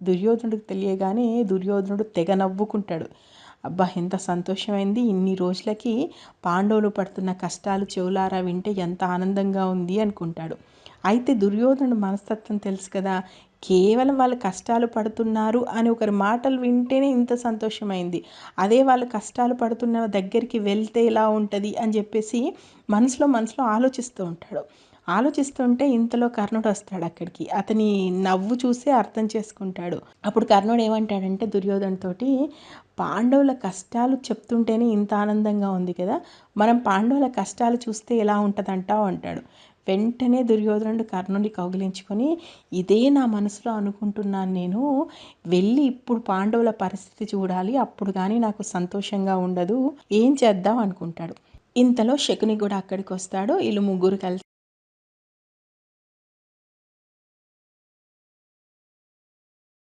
దుర్యోధనుడికి తెలియగానే దుర్యోధనుడు తెగ నవ్వుకుంటాడు. అబ్బా! ఎంత సంతోషమైంది, ఇన్ని రోజులకి పాండవులు పడుతున్న కష్టాలు చెవులారా వింటే ఎంత ఆనందంగా ఉంది అనుకుంటాడు. అయితే దుర్యోధనుడు మనస్తత్వం తెలుసు కదా, కేవలం వాళ్ళు కష్టాలు పడుతున్నారు అని ఒకరి మాటలు వింటేనే ఇంత సంతోషమైంది. అదే వాళ్ళు కష్టాలు పడుతున్న దగ్గరికి వెళ్తే ఎలా ఉంటుంది అని చెప్పేసి మనసులో ఆలోచిస్తూ ఉంటాడు. ఆలోచిస్తుంటే ఇంతలో కర్ణుడు వస్తాడు అక్కడికి. అతని నవ్వు చూసి అర్థం చేసుకుంటాడు. అప్పుడు కర్ణుడు ఏమంటాడంటే దుర్యోధనతోటి, పాండవుల కష్టాలు చెప్తుంటేనే ఇంత ఆనందంగా ఉంది కదా, మనం పాండవుల కష్టాలు చూస్తే ఎలా ఉంటుందంటావు అంటాడు. వెంటనే దుర్యోధనుడు కర్ణుని కౌగిలించుకొని, ఇదే నా మనసులో అనుకుంటున్నాను నేను, వెళ్ళి ఇప్పుడు పాండవుల పరిస్థితి చూడాలి, అప్పుడు కానీ నాకు సంతోషంగా ఉండదు, ఏం చేద్దాం అనుకుంటాడు. ఇంతలో శకుని కూడా అక్కడికి వస్తాడు. వీళ్ళు ముగ్గురు కలిసి